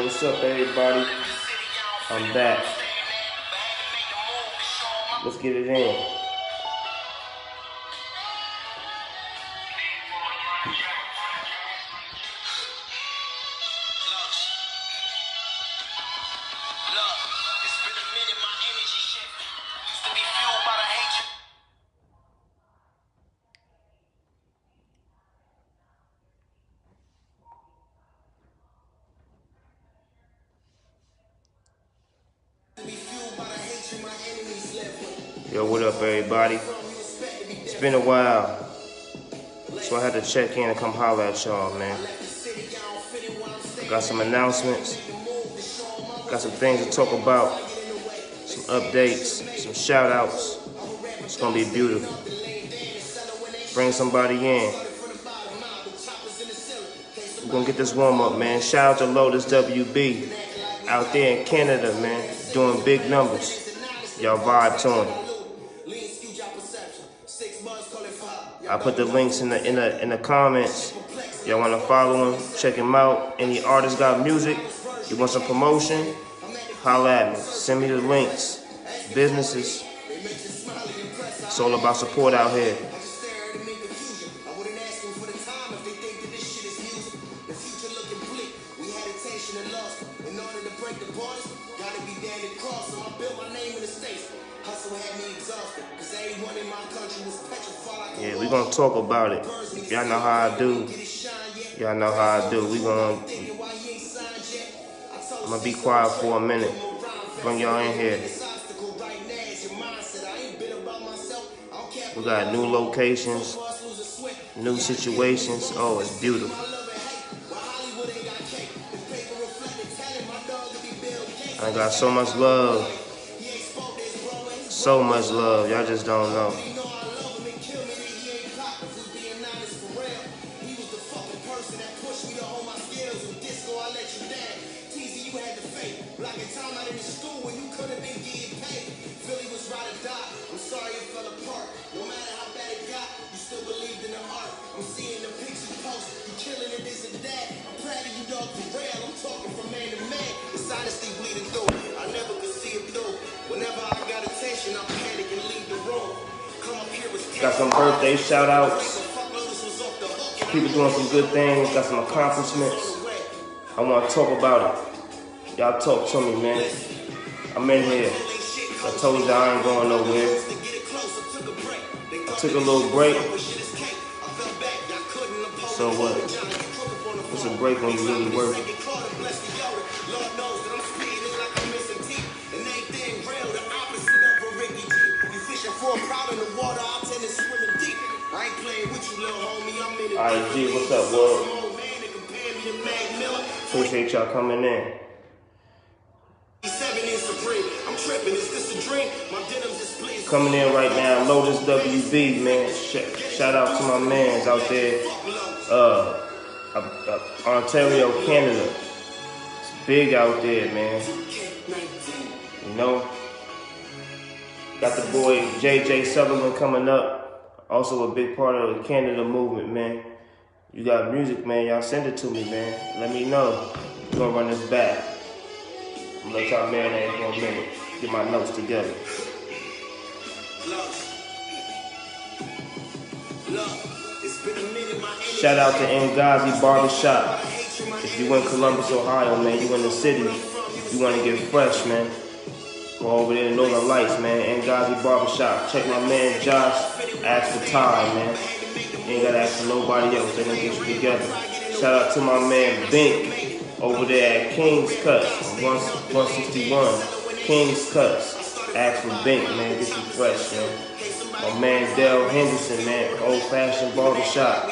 what's up, everybody? I'm back. Let's get it in. Yo, what up, everybody? It's been a while, so I had to check in and come holler at y'all, man. Got some announcements, got some things to talk about, some updates, some shout outs. It's gonna be beautiful. Bring somebody in. We're gonna get this warm up, man. Shout out to Lotus WB out there in Canada, man, doing big numbers. Y'all vibe to him. I put the links in the comments. Y'all wanna follow him, check him out. Any artists got music, you want some promotion, holla at me. Send me the links. Businesses. It's all about support out here. Yeah, we gonna talk about it. Y'all know how I do. Y'all know how I do. I'm gonna be quiet for a minute. Bring y'all in here. We got new locations, new situations. Oh, it's beautiful. I got so much love. So much love. Y'all just don't know. Got some birthday shout outs. People doing some good things, got some accomplishments. I want to talk about it. Y'all talk to me, man. I'm in here. I told you I ain't going nowhere. I took a little break. So what? It's a break when you really work. Alright, G, what's up, world? Appreciate y'all coming in. Coming in right now, Lotus WB, man. Shout out to my mans out there, Ontario, Canada. It's big out there, man. You know, got the boy JJ Sutherland coming up. Also a big part of the Canada movement, man. You got music, man. Y'all send it to me, man. Let me know. We're gonna run this back. I'm gonna let y'all marinate for a minute. Get my notes together. Shout out to Ngazi Barbershop. If you in Columbus, Ohio, man, you in the city, you wanna get fresh, man. Go over there to Northern Lights, man. Ngazi Barbershop. Check my man Josh. Ask for time, man. You ain't gotta ask for nobody else. They're gonna get you together. Shout out to my man Bink over there at King's Cuts, 161. King's Cuts. Ask for Bink, man. Get you fresh, man. My man Dale Henderson, man. Old fashioned barbershop.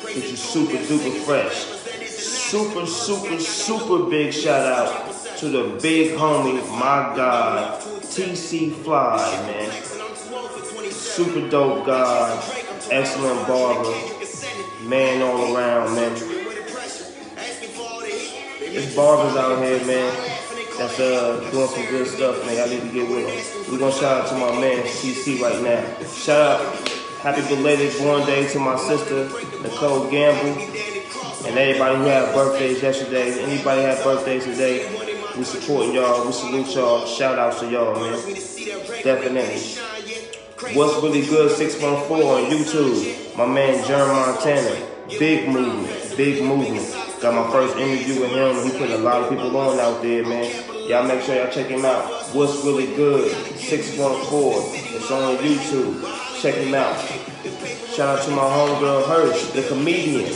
Get you super duper fresh. Super, super, super big shout out to the big homie, my God, TC Fly, man. Super dope guy, excellent barber, man all around, man. There's barbers out here, man, that's doing some good stuff, man. I need to get with them. We're gonna shout out to my man TC right now. Shout out, happy belated born day to my sister Nicole Gamble. And everybody who had birthdays yesterday, anybody had birthdays today, we supporting y'all, we salute y'all, shout outs to y'all, man. Definitely. What's Really Good 614 on YouTube. My man Jerm Montana. Big movement, big movement. Got my first interview with him. He put a lot of people on out there, man. Y'all make sure y'all check him out. What's Really Good 614. It's on YouTube. Check him out. Shout out to my homegirl Hirsch, the comedian.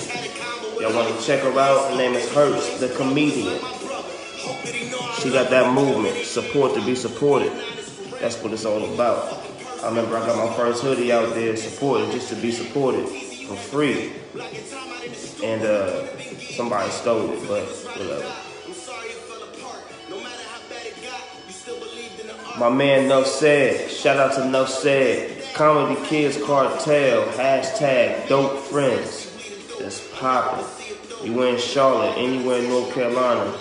Y'all want to check her out? Her name is Hirsch, the comedian. She got that movement. Support to be supported. That's what it's all about. I remember I got my first hoodie out there supported, just to be supported for free. And somebody stole it, but whatever. My man Nuff Said. Shout out to Nuff Said. Comedy Kids Cartel. # Dope Friends. It's popping. You in Charlotte, anywhere in North Carolina,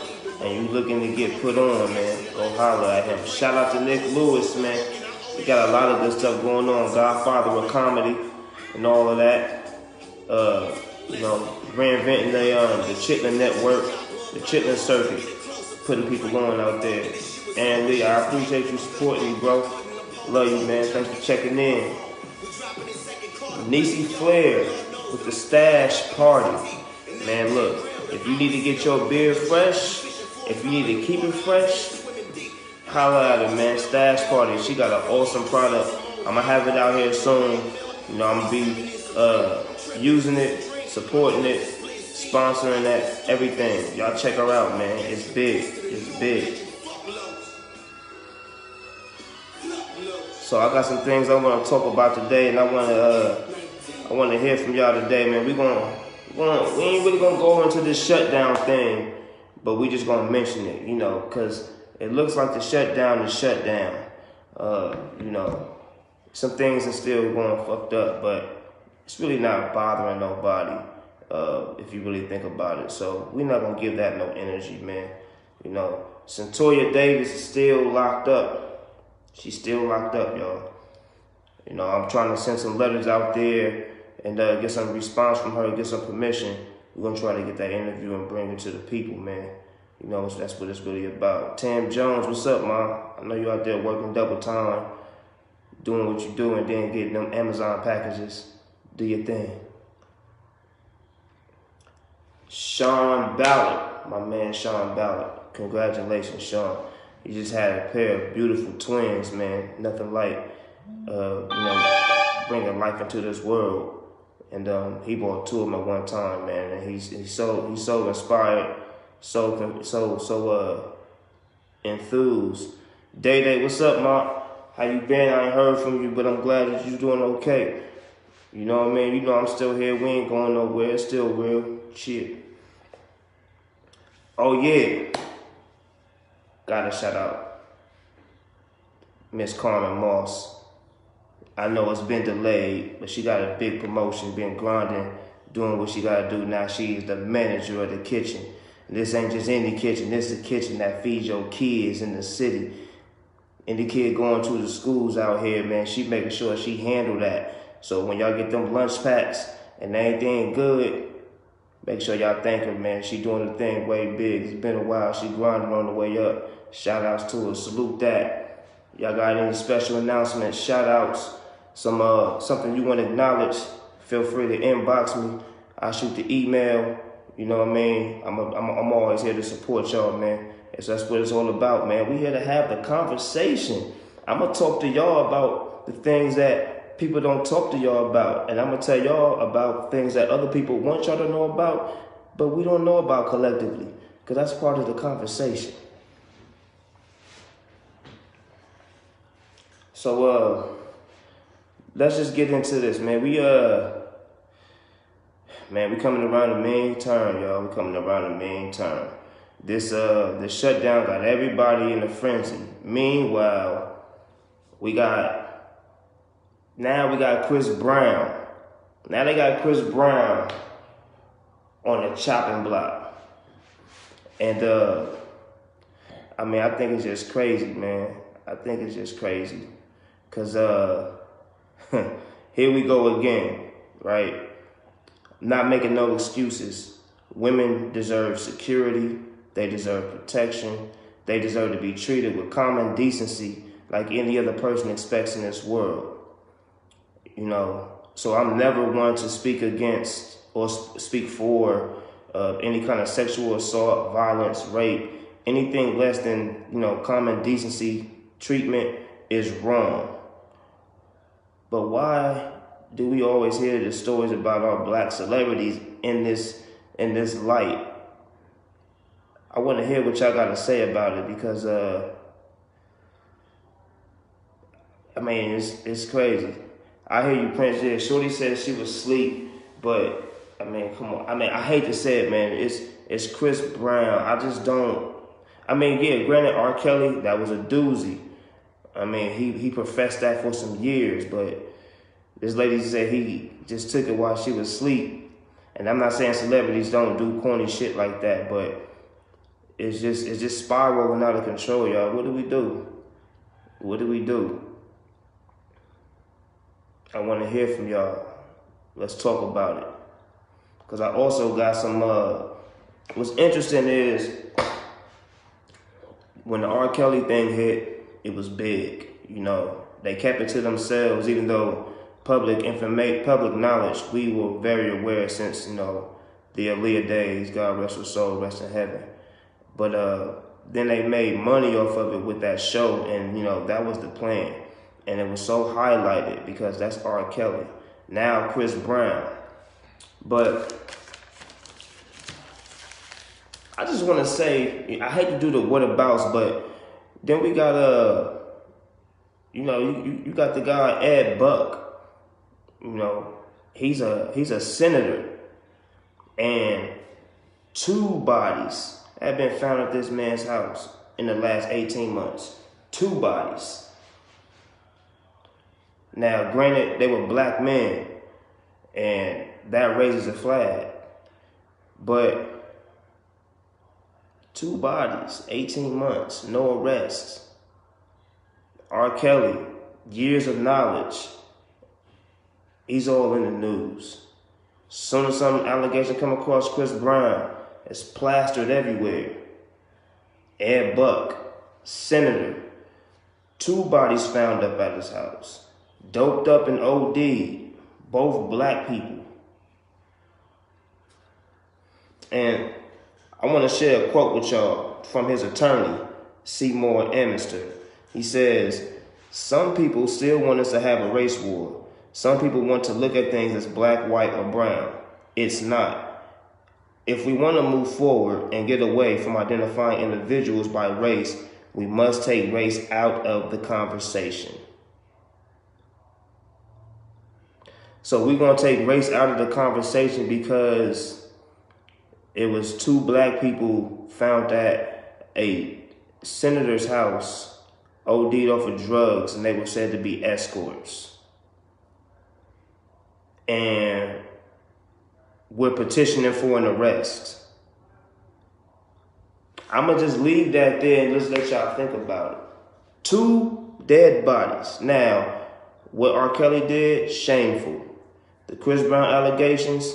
and you looking to get put on, man, go holler at him. Shout out to Nick Lewis, man. We got a lot of good stuff going on. Godfather of comedy and all of that. You know, reinventing the Chitlin Network, the Chitlin Circuit, putting people on out there. And Lee, I appreciate you supporting me, bro. Love you, man. Thanks for checking in. Niecy Flair with the Stash Party. Man, look, if you need to get your beard fresh, if you need to keep it fresh, holla at her, man. Stash Party. She got an awesome product. I'm going to have it out here soon. You know, I'm going to be using it, supporting it, sponsoring that, everything. Y'all check her out, man. It's big. It's big. So I got some things I want to talk about today, and I want to hear from y'all today, man. We ain't really gonna go into this shutdown thing, but we just gonna mention it, you know, because it looks like the shutdown is shut down. You know, some things are still going fucked up, but it's really not bothering nobody if you really think about it. So we're not gonna give that no energy, man. You know, Cyntoia Davis is still locked up. She's still locked up, y'all. You know, I'm trying to send some letters out there and get some response from her, get some permission. We're gonna try to get that interview and bring it to the people, man. You know, that's what it's really about. Tam Jones, what's up, man? I know you out there working double time, doing what you do, and then getting them Amazon packages. Do your thing. Sean Ballard, my man Sean Ballard. Congratulations, Sean. You just had a pair of beautiful twins, man. Nothing like, you know, bringing life into this world. And he bought 2 of them at one time, man. And he's so inspired, so enthused. Day, what's up, Mark? How you been? I ain't heard from you, but I'm glad that you're doing okay. You know what I mean? You know I'm still here. We ain't going nowhere. It's still real. Shit. Oh yeah. Gotta shout out Miss Carmen Moss. I know it's been delayed, but she got a big promotion, been grinding, doing what she gotta do. Now she is the manager of the kitchen. And this ain't just any kitchen, this is the kitchen that feeds your kids in the city. Any kid going to the schools out here, man, she making sure she handle that. So when y'all get them lunch packs and anything good, make sure y'all thank her, man. She doing the thing way big. It's been a while. She grinding on the way up. Shout outs to her. Salute that. Y'all got any special announcements, shout outs, something you want to acknowledge, feel free to inbox me. I'll shoot the email. You know what I mean? I'm always here to support y'all, man. And so that's what it's all about, man. We here to have the conversation. I'm going to talk to y'all about the things that people don't talk to y'all about. And I'm going to tell y'all about things that other people want y'all to know about, but we don't know about collectively, because that's part of the conversation. So, let's just get into this, man. We coming around the main turn, y'all. We coming around the main turn. This shutdown got everybody in a frenzy. Meanwhile, we got Chris Brown. Now they got Chris Brown on the chopping block. And I think it's just crazy, man. I think it's just crazy. Cause here we go again, right? Not making no excuses. women deserve security. They deserve protection. They deserve to be treated with common decency like any other person expects in this world. You know, so I'm never one to speak against or speak for any kind of sexual assault, violence, rape. Anything less than, you know, common decency treatment is wrong. But why do we always hear the stories about our black celebrities in this light? I want to hear what y'all got to say about it, because I mean, it's crazy. I hear you, Prince. Yeah, Shorty said she was asleep, but I mean, come on. I mean, I hate to say it, man. It's Chris Brown. I just don't. I mean, yeah, granted, R. Kelly, that was a doozy. I mean, he professed that for some years, but this lady said he just took it while she was asleep. And I'm not saying celebrities don't do corny shit like that, but it's just spiraling out of control, y'all. What do we do? What do we do? I want to hear from y'all. Let's talk about it. Because I also got some, what's interesting is when the R. Kelly thing hit, it was big. You know, they kept it to themselves, even though public knowledge, we were very aware since, you know, the Aaliyah days, God rest her soul, rest in heaven. But then they made money off of it with that show, and, you know, that was the plan. And it was so highlighted because that's R. Kelly. Now Chris Brown. But I just want to say, I hate to do the whatabouts, but then we got you know, you got the guy Ed Buck. You know, he's a senator, and 2 bodies have been found at this man's house in the last 18 months. 2 bodies. Now, granted, they were black men, and that raises a flag. But 2 bodies, 18 months, no arrests. R. Kelly, years of knowledge. He's all in the news. Soon as some allegation come across Chris Brown, it's plastered everywhere. Ed Buck, senator. 2 bodies found up at his house. Doped up and OD'd, both black people. And I want to share a quote with y'all from his attorney, Seymour Amester. He says, "Some people still want us to have a race war. Some people want to look at things as black, white, or brown. It's not. If we want to move forward and get away from identifying individuals by race, we must take race out of the conversation." So we're going to take race out of the conversation because it was 2 black people found at a senator's house, OD'd off of drugs, and they were said to be escorts. And we're petitioning for an arrest. I'm going to just leave that there and just let y'all think about it. 2 dead bodies. Now, what R. Kelly did, shameful. The Chris Brown allegations,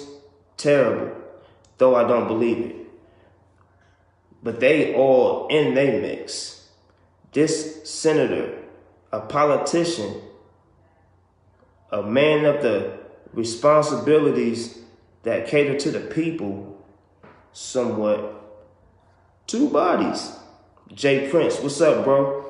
terrible, though I don't believe it. But they all in their mix. This senator, a politician, a man of the responsibilities that cater to the people, somewhat. 2 bodies. Jay Prince, what's up, bro?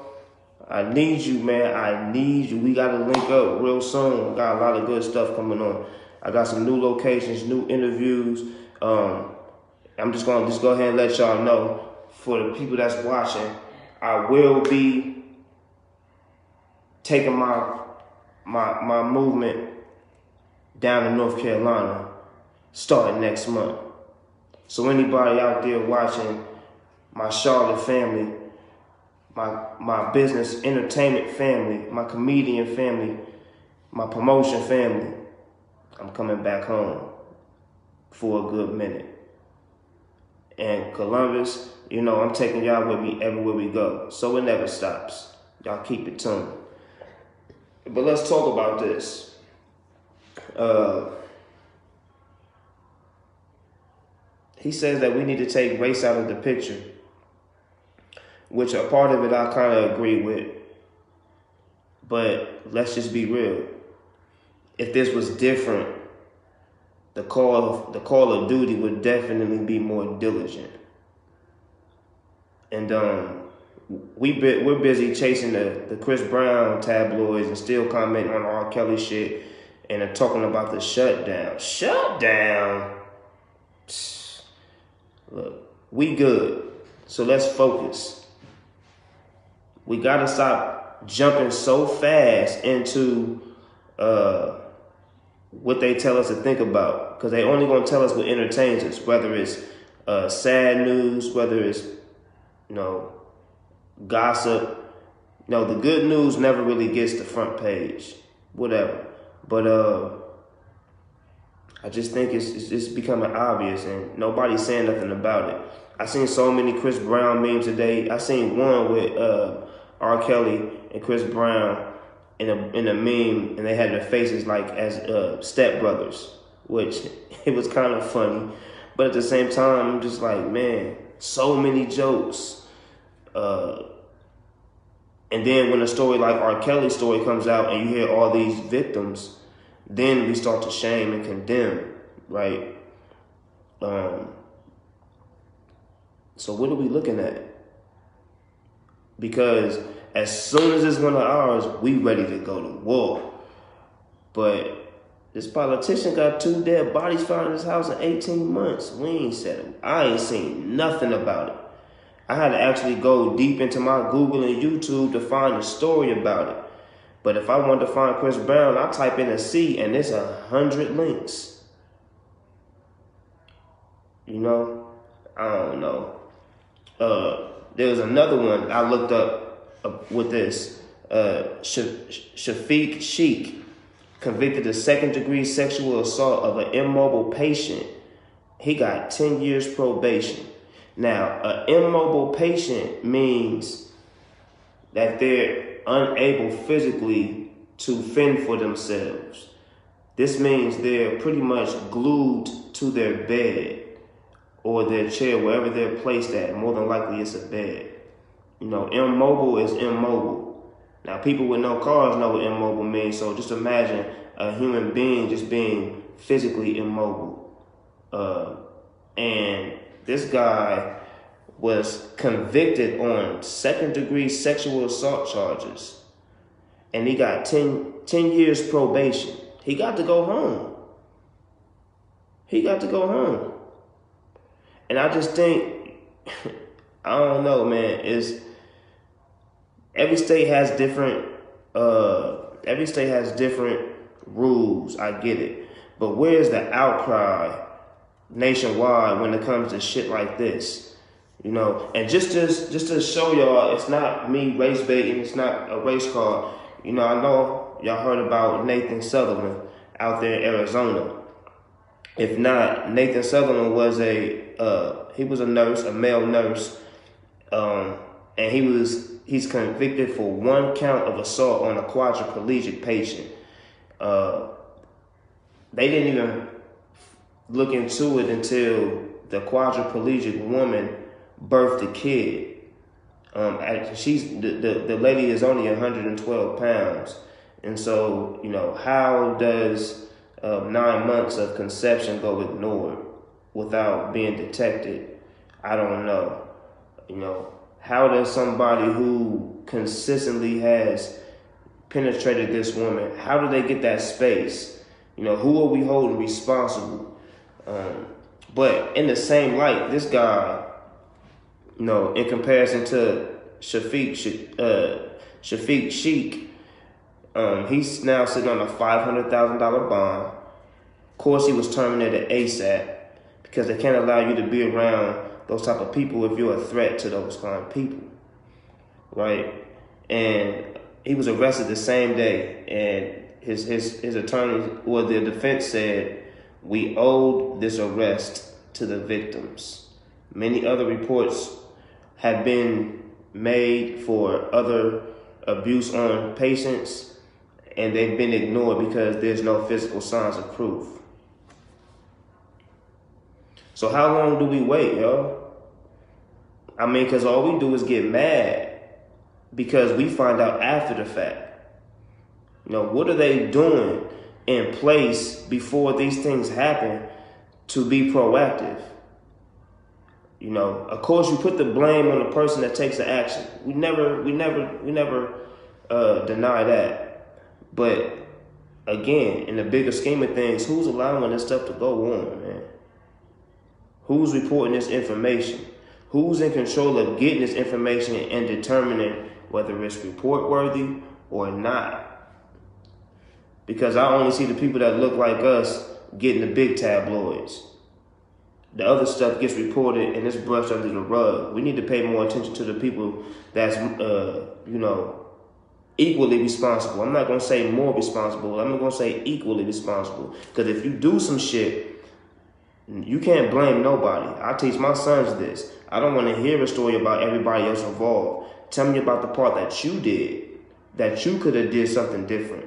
I need you, man. I need you. We got to link up real soon. I got a lot of good stuff coming on. I got some new locations, new interviews. I'm just going to go ahead and let y'all know, for the people that's watching, I will be taking my movement down to North Carolina starting next month. So anybody out there watching, my Charlotte family, my business entertainment family, my comedian family, my promotion family, I'm coming back home for a good minute. And Columbus, you know, I'm taking y'all with me everywhere we go. So it never stops. Y'all keep it tuned. But let's talk about this. he says that we need to take race out of the picture, which a part of it I kind of agree with. But let's just be real. If this was different, the call of duty would definitely be more diligent. And we're busy chasing the Chris Brown tabloids and still commenting on R. Kelly shit and talking about the shutdown. Shutdown? Look, we good. So let's focus. We gotta stop jumping so fast into what they tell us to think about, because they only gonna tell us what entertains us, whether it's sad news, whether it's gossip. The good news never really gets the front page, whatever. But I just think it's becoming obvious, and nobody's saying nothing about it. I seen so many Chris Brown memes today. I seen one with R. Kelly and Chris Brown in a meme, and they had their faces like as stepbrothers, which it was kind of funny. But at the same time, I'm just like, man, so many jokes. And then when a story like R. Kelly's story comes out and you hear all these victims, then we start to shame and condemn, right? So what are we looking at? Because as soon as it's one of ours, we ready to go to war. But this politician got 2 dead bodies found in his house in 18 months. We ain't said it. I ain't seen nothing about it. I had to actually go deep into my Google and YouTube to find a story about it. But if I wanted to find Chris Brown, I type in a C and there's 100 links. I don't know. There was another one I looked up with this. Shafiq Sheik, convicted of second-degree sexual assault of an immobile patient. He got 10 years probation. Now, an immobile patient means that they're unable physically to fend for themselves. This means they're pretty much glued to their bed or their chair, wherever they're placed at. More than likely it's a bed. Immobile is immobile. Now, people with no cars know what immobile means, so just imagine a human being just being physically immobile. And this guy was convicted on second-degree sexual assault charges, and he got 10 years probation. He got to go home. And I just think, I don't know, man. Every state has different rules. I get it, but where's the outcry nationwide when it comes to shit like this? And just to show y'all, it's not me race baiting. It's not a race card. I know y'all heard about Nathan Sutherland out there in Arizona. If not, Nathan Sutherland was he was a nurse, a male nurse, and he's convicted for 1 count of assault on a quadriplegic patient. They didn't even look into it until the quadriplegic woman birthed a kid. The lady is only 112 pounds. And so, how does 9 months of conception go ignored without being detected? I don't know. How does somebody who consistently has penetrated this woman, how do they get that space? Who are we holding responsible? But in the same light, this guy, in comparison to Shafiq Sheik, he's now sitting on a $500,000 bond. Of course, he was terminated ASAP because they can't allow you to be around those type of people if you're a threat to those kind of people, right? And he was arrested the same day, and his attorney, or the defense, said, "We owed this arrest to the victims." Many other reports have been made for other abuse on patients, and they've been ignored because there's no physical signs of proof. So how long do we wait, yo? I mean, because all we do is get mad because we find out after the fact. What are they doing in place before these things happen to be proactive? Of course, you put the blame on the person that takes the action. We never deny that. But again, in the bigger scheme of things, who's allowing this stuff to go on, man? Who's reporting this information? Who's in control of getting this information and determining whether it's report worthy or not? Because I only see the people that look like us getting the big tabloids. The other stuff gets reported and it's brushed under the rug. We need to pay more attention to the people that's, equally responsible. I'm not going to say more responsible. I'm going to say equally responsible. Because if you do some shit, you can't blame nobody. I teach my sons this. I don't want to hear a story about everybody else involved. Tell me about the part that you did, that you could have did something different.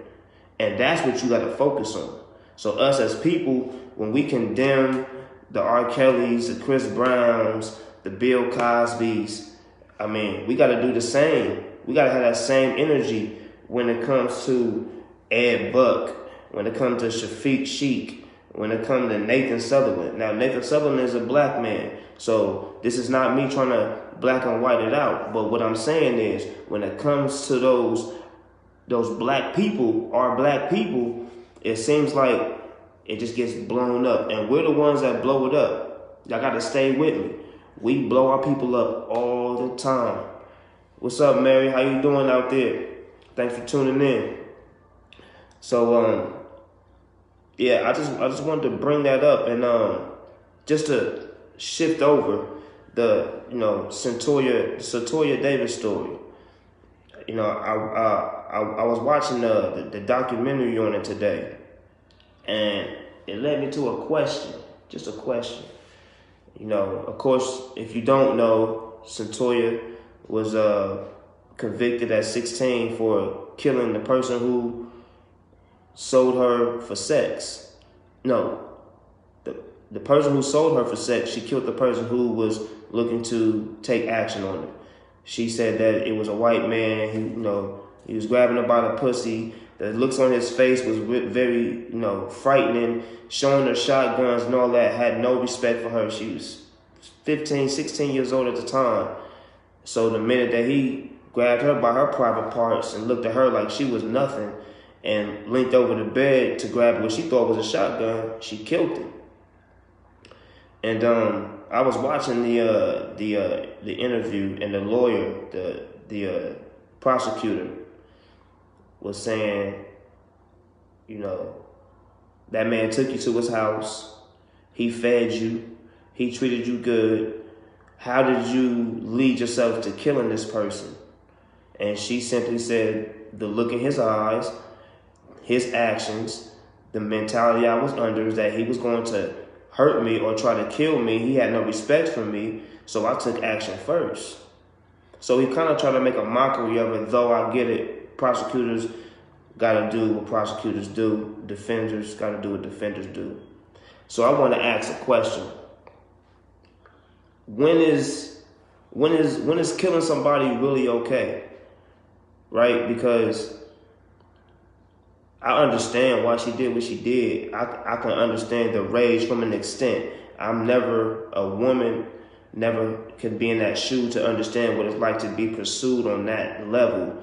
And that's what you got to focus on. So us as people, when we condemn the R. Kellys, the Chris Browns, the Bill Cosbys, I mean, we got to do the same. We got to have that same energy when it comes to Ed Buck, when it comes to Shafiq Sheik, when it comes to Nathan Sutherland. Now, Nathan Sutherland is a black man, so this is not me trying to black and white it out. But what I'm saying is, when it comes to those black people, our black people, it seems like it just gets blown up. And we're the ones that blow it up. Y'all got to stay with me. We blow our people up all the time. What's up, Mary? How you doing out there? Thanks for tuning in. So, yeah, I just wanted to bring that up and just to shift over the Cyntoia Davis story. I was watching the documentary on it today, and it led me to a question, just a question. Of course, if you don't know, Cyntoia was convicted at 16 for killing the person who sold her for sex. No, the person who sold her for sex, she killed the person who was looking to take action on it. She said that it was a white man who, he was grabbing her by the pussy. The looks on his face was very, frightening, showing her shotguns and all that, had no respect for her. She was 15, 16 years old at the time. So the minute that he grabbed her by her private parts and looked at her like she was nothing and leaned over the bed to grab what she thought was a shotgun, she killed him. And I was watching the interview, and the lawyer, the prosecutor, was saying, that man took you to his house, he fed you, he treated you good. How did you lead yourself to killing this person? And she simply said, the look in his eyes, his actions, the mentality I was under is that he was going to hurt me or try to kill me. He had no respect for me, so I took action first. So he kind of tried to make a mockery of it, though I get it. Prosecutors got to do what prosecutors do. Defenders got to do what defenders do. So I want to ask a question. When is killing somebody really okay? Right? Because I understand why she did what she did. I can understand the rage from an extent. I'm never a woman, never can be in that shoe to understand what it's like to be pursued on that level,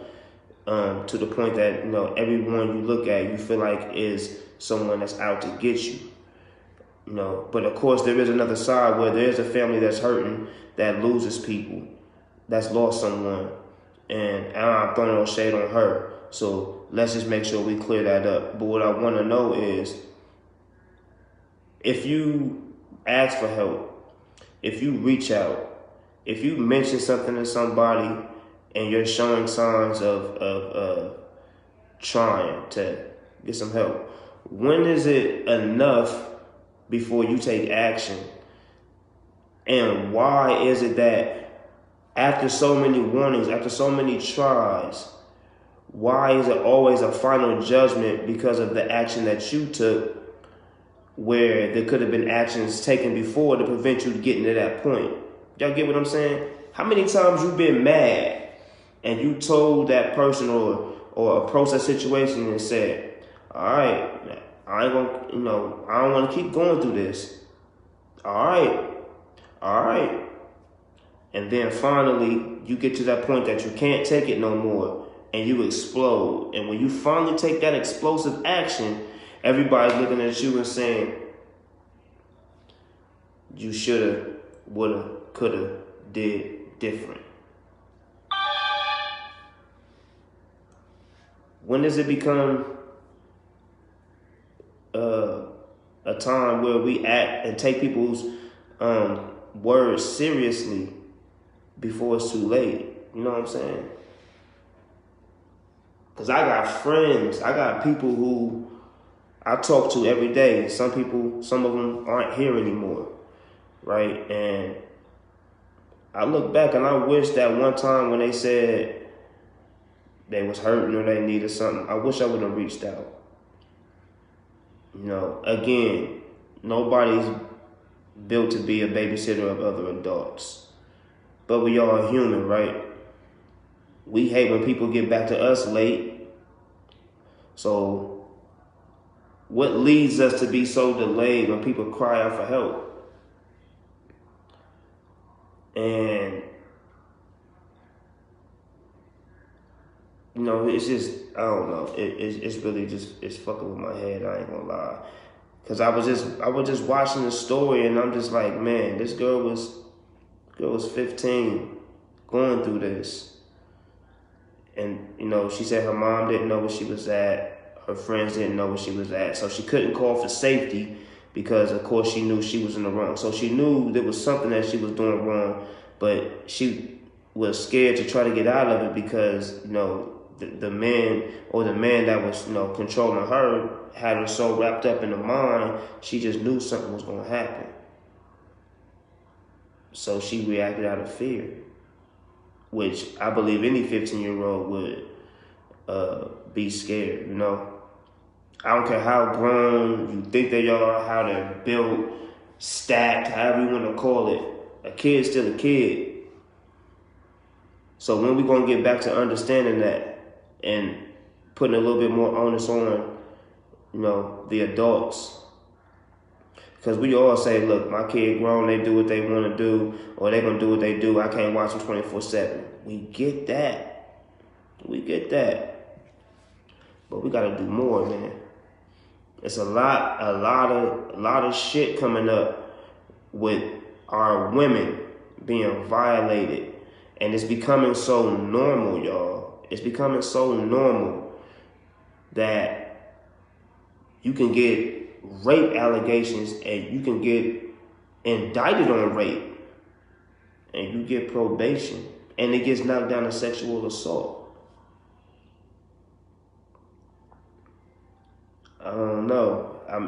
to the point that, everyone you look at, you feel like is someone that's out to get you. But of course there is another side where there's a family that's hurting, that loses people, that's lost someone, and I'm throwing no shade on her. So let's just make sure we clear that up. But what I want to know is, if you ask for help, if you reach out, if you mention something to somebody and you're showing signs of trying to get some help, when is it enough before you take action? And why is it that after so many warnings, after so many tries, why is it always a final judgment because of the action that you took where there could have been actions taken before to prevent you getting to that point. Y'all get what I'm saying? How many times you been mad and you told that person or approached that situation and said, all right, I ain't gonna, I don't want to keep going through this. All right. And then finally, you get to that point that you can't take it no more and you explode. And when you finally take that explosive action, everybody's looking at you and saying, you shoulda, woulda, coulda, did different. When does it become a time where we act and take people's words seriously before it's too late? You know what I'm saying? Because I got friends, I got people who I talk to every day. Some of them aren't here anymore, right? And I look back and I wish that one time when they said they was hurting or they needed something, I wish I would have reached out. You know, again, nobody's built to be a babysitter of other adults. But we are human, right? We hate when people get back to us late. So what leads us to be so delayed when people cry out for help? And, you know, it's just, I don't know. It's really just, it's fucking with my head. I ain't gonna lie. Cause I was just watching the story and I'm just like, man, this girl was 15 going through this. And, you know, she said her mom didn't know where she was at. Her friends didn't know where she was at. So she couldn't call for safety because, of course, she knew she was in the wrong. So she knew there was something that she was doing wrong, but she was scared to try to get out of it because, you know, the man that was, you know, controlling her had her so wrapped up in the mind, she just knew something was going to happen. So she reacted out of fear, which I believe any 15-year-old would be scared, you know. I don't care how grown you think they are, how they're built, stacked, however you want to call it. A kid's still a kid. So when we going to get back to understanding that and putting a little bit more onus on, you know, the adults? Because we all say, look, my kid grown, they do what they want to do, or they going to do what they do. I can't watch them 24/7. We get that. But we got to do more, man. It's a lot of shit coming up with our women being violated. And it's becoming so normal, y'all. It's becoming so normal that you can get rape allegations and you can get indicted on rape and you get probation and it gets knocked down to sexual assault. I don't know. I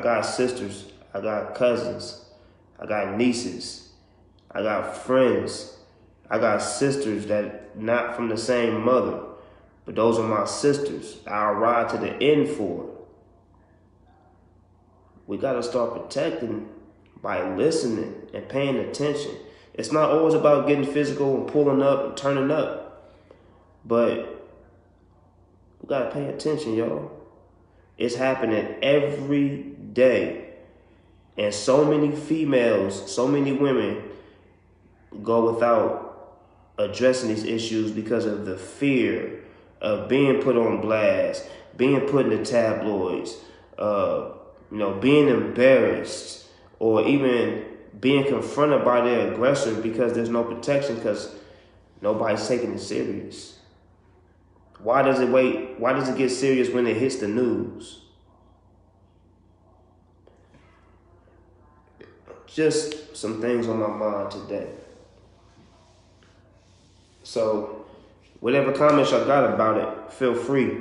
got sisters, I got cousins, I got nieces, I got friends, I got sisters that not from the same mother, but those are my sisters. I'll ride to the end for. We gotta start protecting by listening and paying attention. It's not always about getting physical and pulling up and turning up, but we gotta pay attention, y'all. It's happening every day. And so many females, so many women go without addressing these issues because of the fear of being put on blast, being put in the tabloids, being embarrassed, or even being confronted by their aggressor because there's no protection because nobody's taking it serious. Why does it get serious when it hits the news? Just some things on my mind today. So, whatever comments y'all got about it, feel free.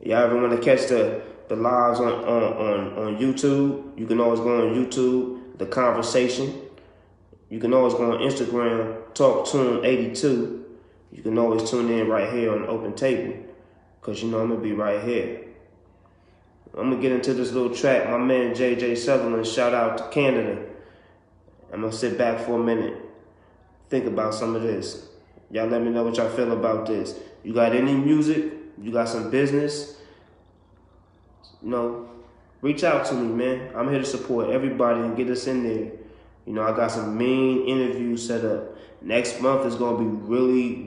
Y'all ever want to catch the lives on YouTube? You can always go on YouTube, The Conversation. You can always go on Instagram, TalkTune82. You can always tune in right here on the Open Table, because you know I'm going to be right here. I'm gonna get into this little track. My man JJ Sutherland, shout out to Canada. I'm gonna sit back for a minute, think about some of this. Y'all let me know what y'all feel about this. You got any music? You got some business? You know, reach out to me, man. I'm here to support everybody and get us in there. You know, I got some mean interviews set up. Next month is gonna be really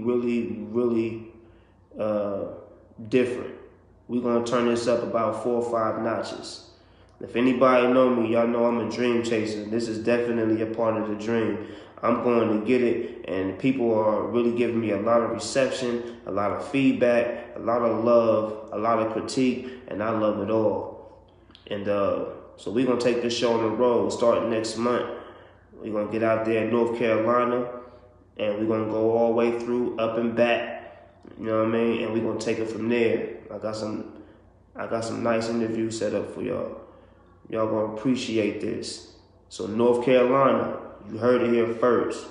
different. We're gonna turn this up about 4 or 5 notches. If anybody know me, y'all know I'm a dream chaser. This is definitely a part of the dream. I'm going to get it, and people are really giving me a lot of reception, a lot of feedback, a lot of love, a lot of critique, and I love it all. And so we're going to take this show on the road starting next month. We're going to get out there in North Carolina, and we're going to go all the way through, up and back, you know what I mean? And we're going to take it from there. I got some nice interviews set up for y'all. Y'all going to appreciate this. So North Carolina, you heard it here first.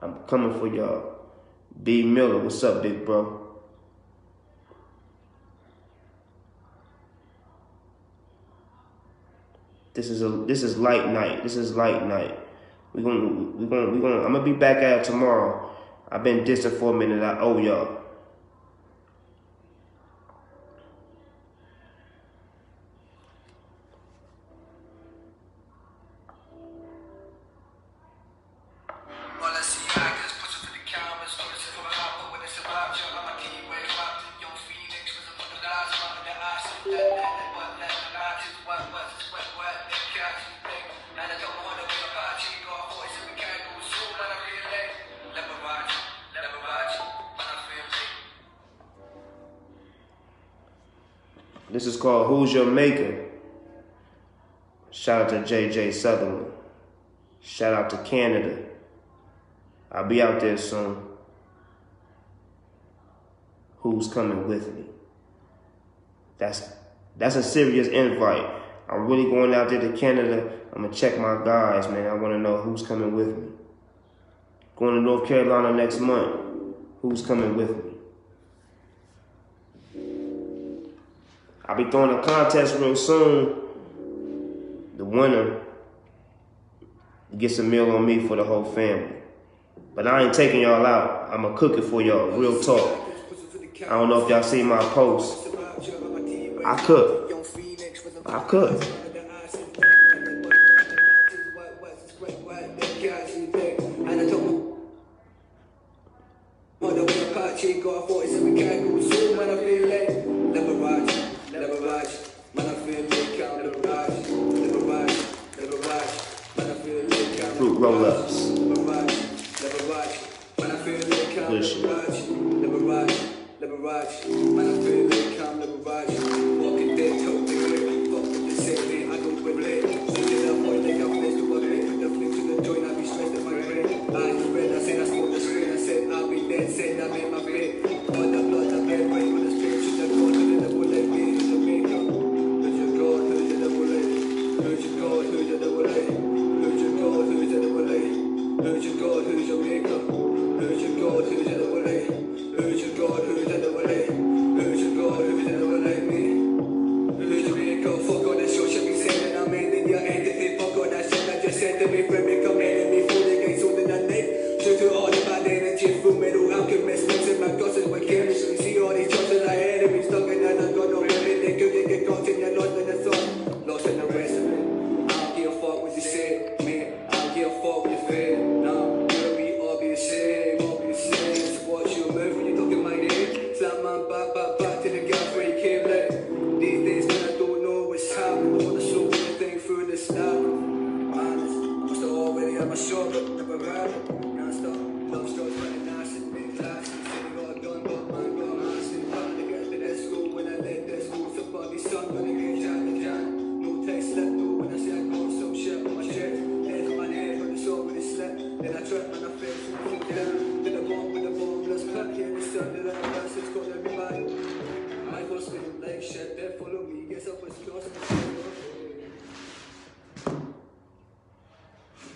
I'm coming for y'all. B. Miller, what's up, big bro? This is light night. This is light night. I'm gonna be back at it tomorrow. I've been distant for a minute. I owe y'all. This is called Who's Your Maker? Shout out to JJ Sutherland. Shout out to Canada. I'll be out there soon. Who's coming with me? That's a serious invite. I'm really going out there to Canada. I'm gonna check my guys, man. I wanna know who's coming with me. Going to North Carolina next month. Who's coming with me? I'll be throwing a contest real soon. The winner gets a meal on me for the whole family. But I ain't taking y'all out. I'm going to cook it for y'all. Real talk. I don't know if y'all see my post. I cook. I cook. Fruit roll-ups. Good shit.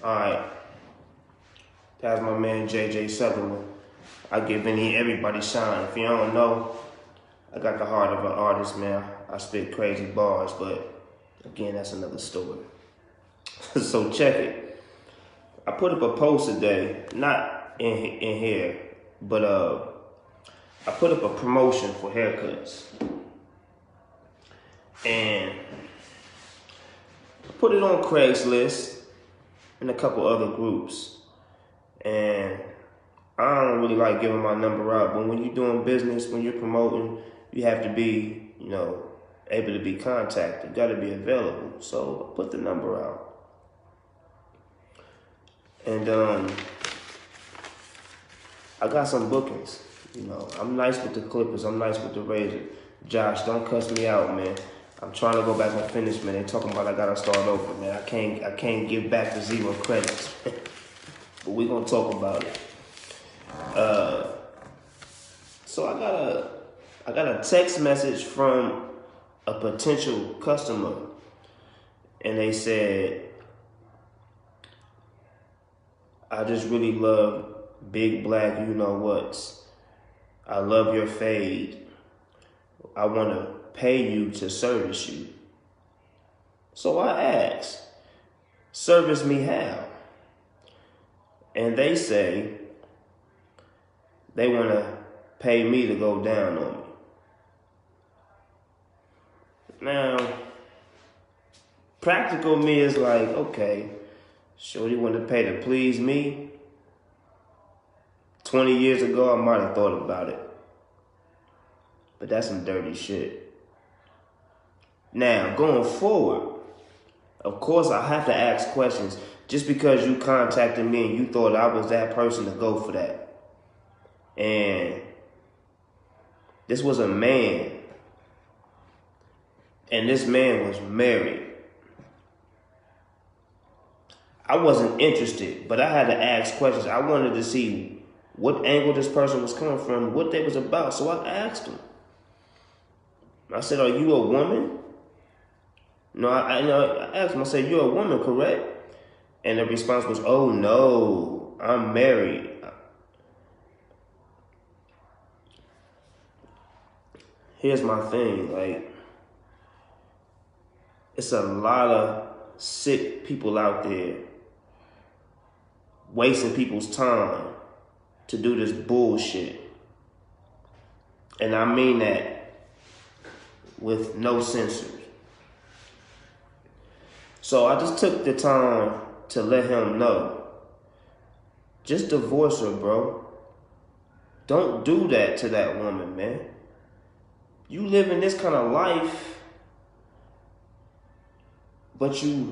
Alright, that's my man JJ Sutherland. I give everybody shine. If you don't know, I got the heart of an artist, man. I spit crazy bars, but again, that's another story. So check it. I put up a post today, not in here, but I put up a promotion for haircuts. And I put it on Craigslist and a couple other groups. And I don't really like giving my number out, but when you're doing business, when you're promoting, you have to be, able to be contacted. You got to be available. So I put the number out. And I got some bookings. I'm nice with the clippers. I'm nice with the razor. Josh, don't cuss me out, man. I'm trying to go back and finish, man. They talking about I gotta start over, man. I can't give back the 0 credits. But we gonna talk about it. So I got a text message from a potential customer, and they said, I just really love big black you-know-whats. I love your fade. I want to pay you to service you. So I asked, service me how? And they say they want to pay me to go down on me. Now, practical me is like, okay, shorty want to pay to please me. 20 years ago, I might have thought about it. But that's some dirty shit. Now, going forward, of course, I have to ask questions. Just because you contacted me and you thought I was that person to go for that. And this was a man. And this man was married. I wasn't interested, but I had to ask questions. I wanted to see what angle this person was coming from, what they was about. So I asked him. I said, are you a woman? No, I asked him, I said, you're a woman, correct? And the response was, oh no, I'm married. Here's my thing, like, it's a lot of sick people out there wasting people's time to do this bullshit. And I mean that with no censors. So I just took the time to let him know. Just divorce her, bro. Don't do that to that woman, man. You live in this kind of life, but you're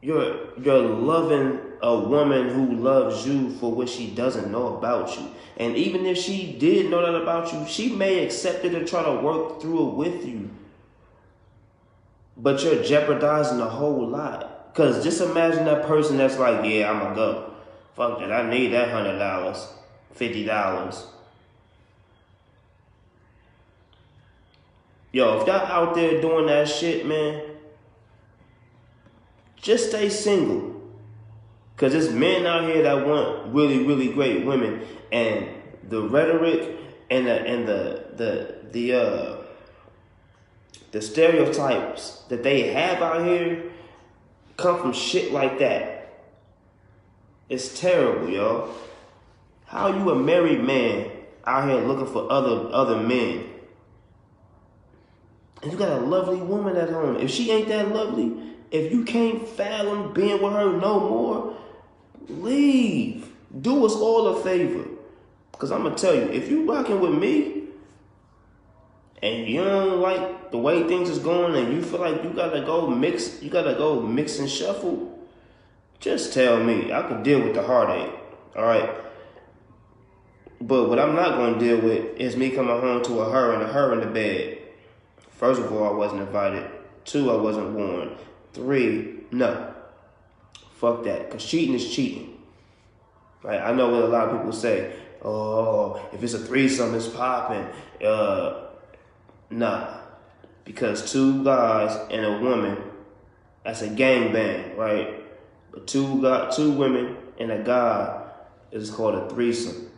loving a woman who loves you for what she doesn't know about you. And even if she did know that about you, she may accept it and try to work through it with you. But you're jeopardizing a whole lot. Because just imagine that person that's like, yeah, I'm going to go. Fuck it, I need that $100, $50. Yo, if y'all out there doing that shit, man, just stay single. Because there's men out here that want really, really great women. And the rhetoric and the stereotypes that they have out here come from shit like that. It's terrible, yo. How you a married man out here looking for other men? And you got a lovely woman at home. If she ain't that lovely, if you can't fathom being with her no more, leave. Do us all a favor. Because I'm going to tell you, if you rocking with me and you don't like the way things is going and you feel like you got to go mix and shuffle, just tell me. I can deal with the heartache. All right. But what I'm not going to deal with is me coming home to a her in the bed. First of all, I wasn't invited. 2, I wasn't warned. 3, no. Fuck that. Because cheating is cheating. Right? I know what a lot of people say. Oh, if it's a threesome, it's popping. Nah. Because 2 guys and a woman, that's a gangbang, right? But 2 women and a guy is called a threesome.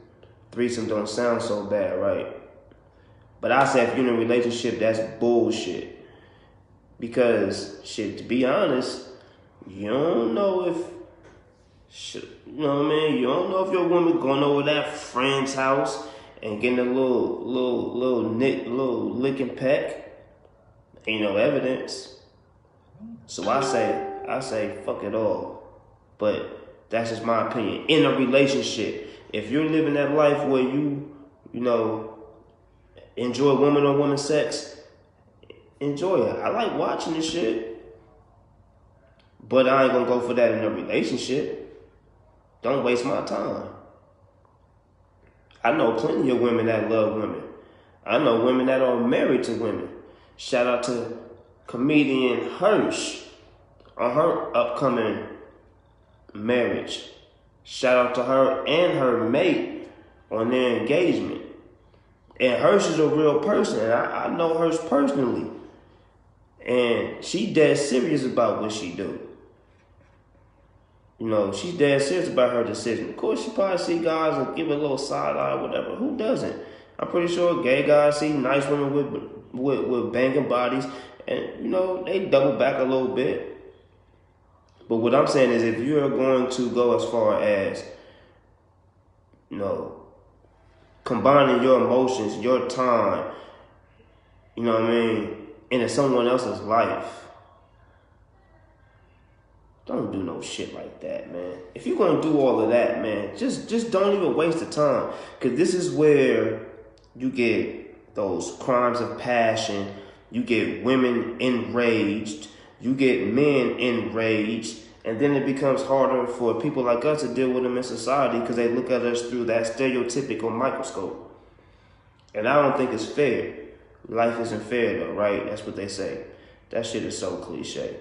Threesome don't sound so bad, right? But I say if you're in a relationship, that's bullshit. Because, shit, to be honest, you don't know if, shit, you know what I mean? You don't know if your woman going over that friend's house and getting a little lick and peck. Ain't no evidence. So I say, fuck it all. But that's just my opinion. In a relationship, if you're living that life where you enjoy woman-on-woman sex, enjoy it. I like watching this shit, but I ain't gonna go for that in a relationship. Don't waste my time. I know plenty of women that love women. I know women that are married to women. Shout out to comedian Hirsch on her upcoming marriage. Shout out to her and her mate on their engagement. And Hirsch is a real person. And I know Hirsch personally. And she dead serious about what she do. You know, she's dead serious about her decision. Of course, she probably see guys and give a little side eye or whatever. Who doesn't? I'm pretty sure gay guys see nice women with banging bodies. And, you know, they double back a little bit. But what I'm saying is if you're going to go as far as, you know, combining your emotions, your time, you know what I mean, into someone else's life, don't do no shit like that, man. If you're going to do all of that, man, just don't even waste the time. Because this is where you get those crimes of passion. You get women enraged. You get men enraged. And then it becomes harder for people like us to deal with them in society because they look at us through that stereotypical microscope. And I don't think it's fair. Life isn't fair though, right? That's what they say. That shit is so cliche.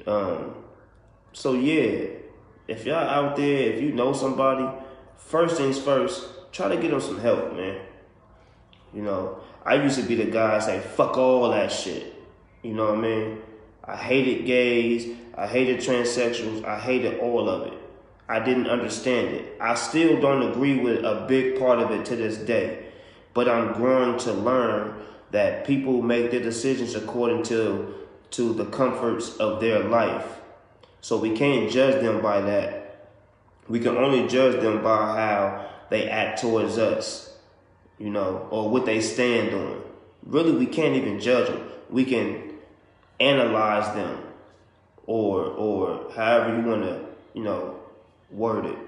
So yeah, if y'all out there, if you know somebody, first things first, try to get them some help, man. You know, I used to be the guy say, fuck all that shit. You know what I mean? I hated gays, I hated transsexuals, I hated all of it. I didn't understand it. I still don't agree with a big part of it to this day. But I'm growing to learn that people make their decisions according to the comforts of their life. So we can't judge them by that. We can only judge them by how they act towards us, you know, or what they stand on. Really, we can't even judge them. We can analyze them or however you want to, you know, word it.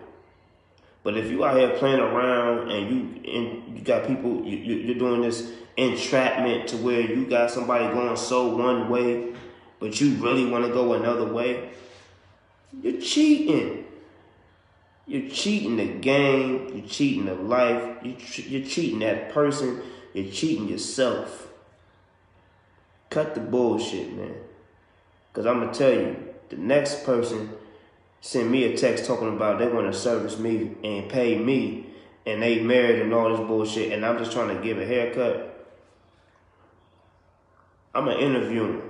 But if you out here playing around and you got people, you're doing this entrapment to where you got somebody going so one way, but you really want to go another way, you're cheating. You're cheating the game. You're cheating the life. You're cheating that person. You're cheating yourself. Cut the bullshit, man. Because I'm going to tell you, the next person send me a text talking about they want to service me and pay me and they married and all this bullshit and I'm just trying to give a haircut. I'm going to interview him.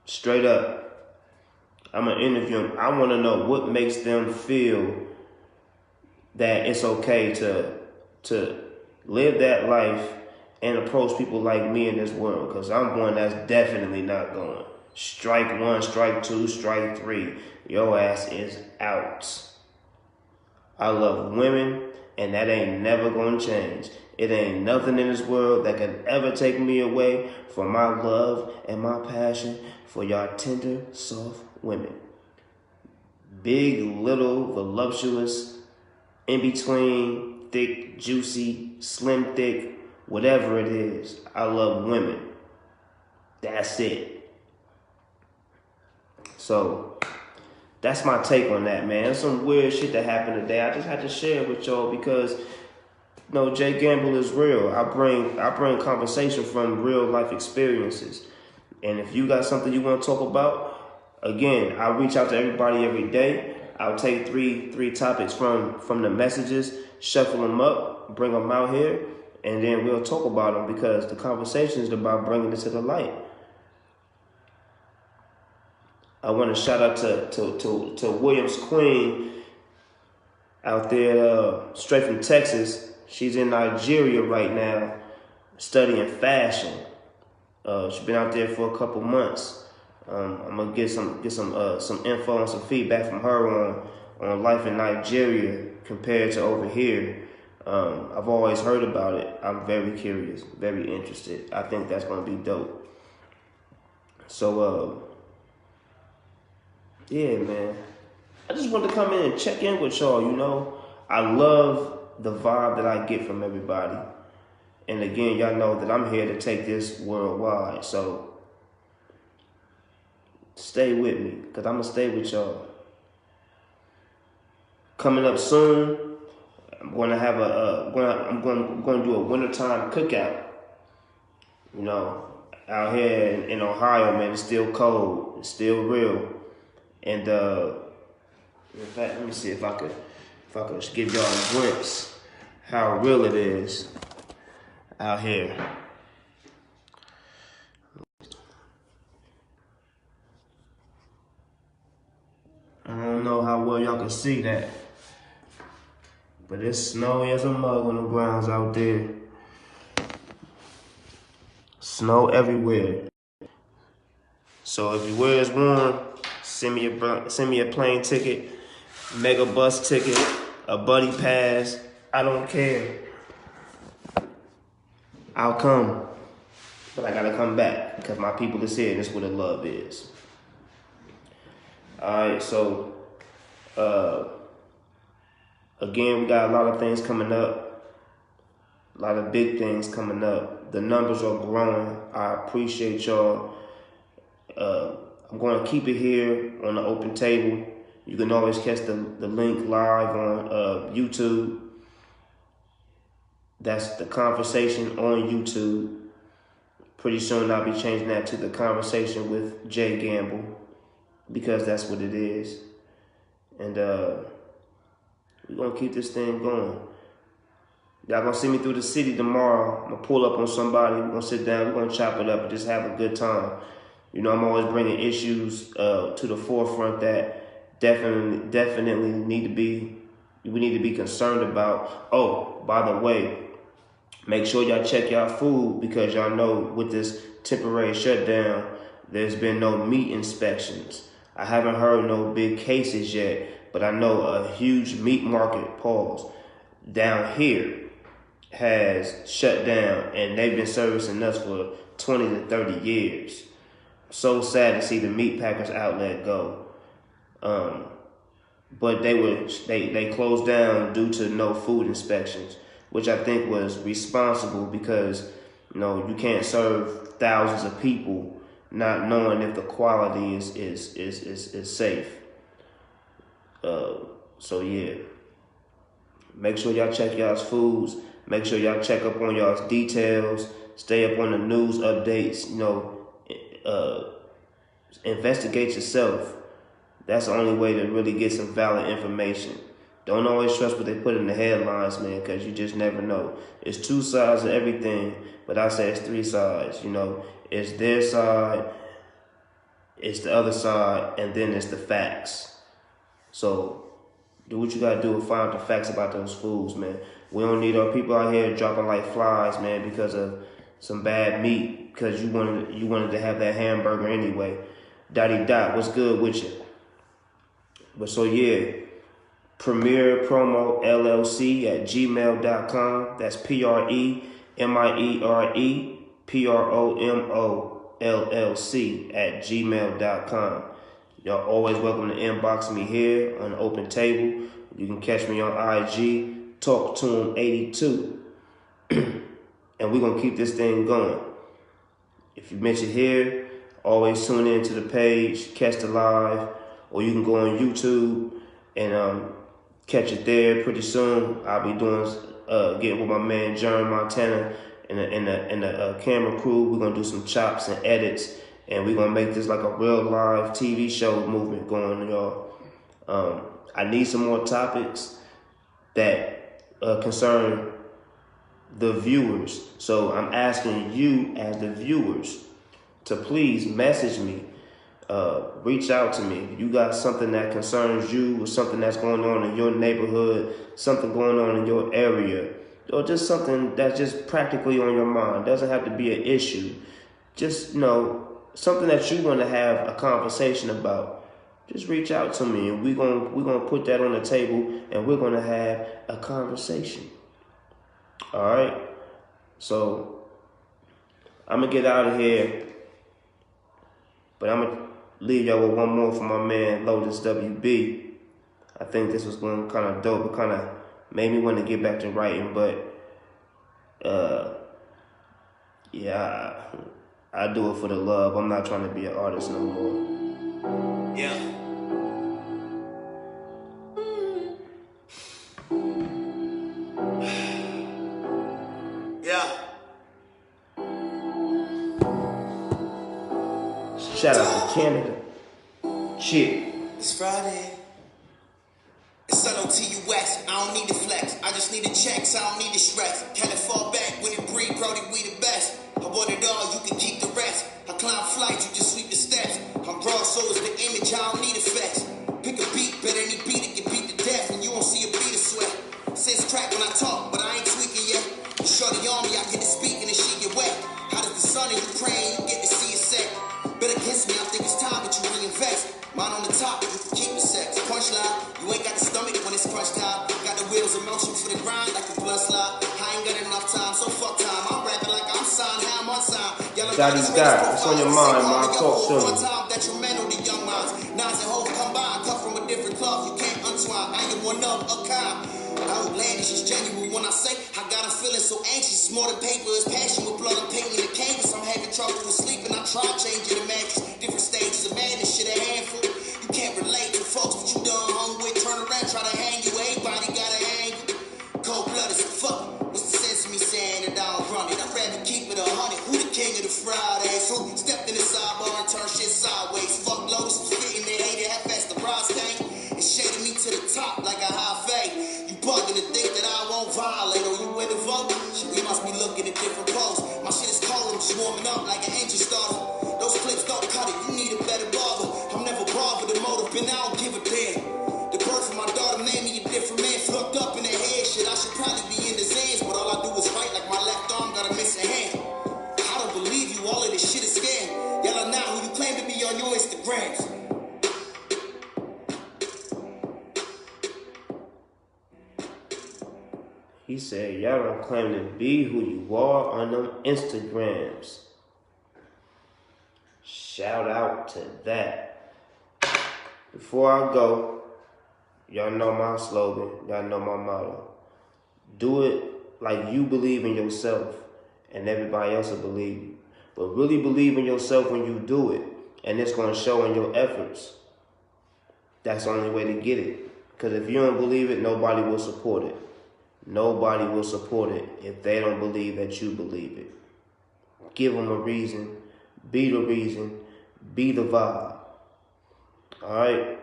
Straight up. I'm going to interview him. I want to know what makes them feel that it's okay to live that life and approach people like me in this world. Because I'm one that's definitely not going. Strike one, strike two, strike three. Your ass is out. I love women, and that ain't never gonna change. It ain't nothing in this world that can ever take me away from my love and my passion for y'all tender, soft women. Big, little, voluptuous, in between, thick, juicy, slim, thick, whatever it is. I love women. That's it. So, that's my take on that, man. There's some weird shit that happened today. I just had to share it with y'all because, you know, Jay Gamble is real. I bring conversation from real life experiences. And if you got something you want to talk about, again, I reach out to everybody every day. I'll take three topics from the messages, shuffle them up, bring them out here, and then we'll talk about them because the conversation is about bringing it to the light. I want to shout out to Williams Queen out there, straight from Texas. She's in Nigeria right now, studying fashion. She's been out there for a couple months. I'm gonna get some info and some feedback from her on life in Nigeria compared to over here. I've always heard about it. I'm very curious, very interested. I think that's gonna be dope. So yeah, man. I just wanted to come in and check in with y'all. You know, I love the vibe that I get from everybody. And again, y'all know that I'm here to take this worldwide. So stay with me, because I'm going to stay with y'all. Coming up soon, I'm going to have I'm going to do a wintertime cookout. You know, out here in Ohio, man, it's still cold. It's still real. And in fact, let me see if I could give y'all a glimpse how real it is out here. I don't know how well y'all can see that, but it's snowy as a mug on the grounds out there. Snow everywhere. So if your wear is warm, send me a plane ticket, mega bus ticket, a buddy pass. I don't care. I'll come, but I gotta come back because my people is here and that's where the love is. All right, so again, we got a lot of things coming up, a lot of big things coming up. The numbers are growing. I appreciate y'all. I'm going to keep it here on the open table. You can always catch the link live on YouTube. That's the conversation on YouTube. Pretty soon I'll be changing that to the conversation with Jay Gamble, because that's what it is. And we're going to keep this thing going. Y'all going to see me through the city tomorrow. I'm going to pull up on somebody. We're going to sit down. We're going to chop it up and just have a good time. You know, I'm always bringing issues to the forefront that definitely need to be concerned about. Oh, by the way, make sure y'all check y'all food, because y'all know with this temporary shutdown, there's been no meat inspections. I haven't heard no big cases yet, but I know a huge meat market, pause, down here has shut down, and they've been servicing us for 20 to 30 years. So sad to see the meat packers outlet go. But they closed down due to no food inspections, which I think was responsible, because you know you can't serve thousands of people not knowing if the quality is safe. So yeah, make sure y'all check y'all's foods. Make sure y'all check up on y'all's details. Stay up on the news updates. You know, investigate yourself. That's the only way to really get some valid information. Don't always trust what they put in the headlines, man, because you just never know. It's two sides of everything, but I say it's three sides. You know, it's their side, it's the other side, and then it's the facts. So do what you gotta do and find out the facts about those foods, man. We don't need our people out here dropping like flies, man, because of some bad meat, because you wanted to have that hamburger anyway. Dotty Dot, what's good with you? But so yeah, Premier Promo LLC at gmail.com. That's PREMIERE PROMO LLC at gmail.com. Y'all always welcome to inbox me here on the open table. You can catch me on IG, Talk to him 82. And we're gonna keep this thing going. If you mention here, always tune in to the page, catch the live, or you can go on YouTube and catch it there pretty soon. I'll be doing getting with my man Jeremy Montana and the camera crew. We're gonna do some chops and edits, and we're gonna make this like a real live TV show movement going, y'all. I need some more topics that concern the viewers. So I'm asking you as the viewers to please message me, reach out to me. If you got something that concerns you or something that's going on in your neighborhood, something going on in your area, or just something that's just practically on your mind. Doesn't have to be an issue. Just, something that you want to have a conversation about. Just reach out to me, and we're gonna put that on the table, and we're gonna have a conversation. All right. So I'm gonna get out of here, but I'm gonna leave y'all with one more from my man Lotus WB. I think this was going kind of dope. It kind of made me want to get back to writing, but yeah, I do it for the love. I'm not trying to be an artist no more. Yeah. Yeah. Shout out to Canada. Shit. It's Friday. It's Cyntoia. I don't need to flex. I just need the checks. I don't need the stress. Can it fall back when it breathe? Brody, we the best. I want it all. You can keep the rest. I climb flights. You just sweep the steps. I'm raw, so is the image. I don't need effects. Pick a beat, bet any beat it can beat the death, and you won't see a beat of sweat. Says crack when I talk, but I ain't tweaking yet. Shorty on me, I get to speak and the shit get wet. How does the sun in Ukraine? You get to see it set. Bet against me, I think it's time that you reinvest. Mine on the top, you can keep the sex. Punchline, you ain't got the stomach when it's crunch time. Got the wheels in motion for the grind like the blood slide. I ain't got enough time, so fuck time. I'm rapping like I'm signed, how I'm on time. Daddy's got it's on your mind, man. Talk soon. One time detrimental to young minds. Nas and hoes combined, cut from a different cloth. You can't untwine. I am one of a kind. Outlandish is genuine when I say I got a feeling so anxious. It's more than paper, it's passion with blood. I'm painting the canvas. I'm having trouble with sleeping. I try changing the mattress. Different stages of madness, shit a handful. You can't relate to folks what you done hung with. Turn around, try to hang you. Everybody got a hang. Cold blooded, so fuck. What's the sense of me saying that I don't run it? I'd rather keep it 100. Who the king of the Fridays? Who stepped in the sidebar and turned shit sideways? Fuck Lotus was spitting, they hated half fast the rise came. It shaded me to the top like a high fade. You bugging to think that I won't violate, or you in the vote? Shit, we must be looking at different posts. My shit is cold, I'm just warming up like an engine starter. Those clips don't cut it, you need a better barber. I'm never bothered, the motive, and I don't give a damn. The birth of my daughter made me a different man. Fucked up in the head, shit, I should probably be in the Zans, but all I do is fight like my left arm got a missing hand. I don't believe you, all of this shit is scam. Y'all are not who you claim to be on your Instagrams. He said, y'all don't claim to be who you are on them Instagrams. Shout out to that. Before I go, y'all know my slogan, y'all know my motto. Do it like you believe in yourself, and everybody else will believe you. But really believe in yourself when you do it, and it's going to show in your efforts. That's the only way to get it. Because if you don't believe it, nobody will support it. Nobody will support it if they don't believe that you believe it. Give them a reason. Be the reason. Be the vibe. Alright?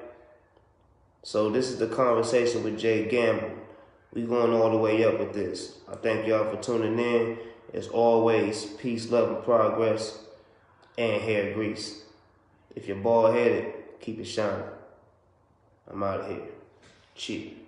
So this is the conversation with Jay Gamble. We going all the way up with this. I thank y'all for tuning in. As always, peace, love, and progress, and hair grease. If you're bald-headed, keep it shining. I'm out of here. Cheap.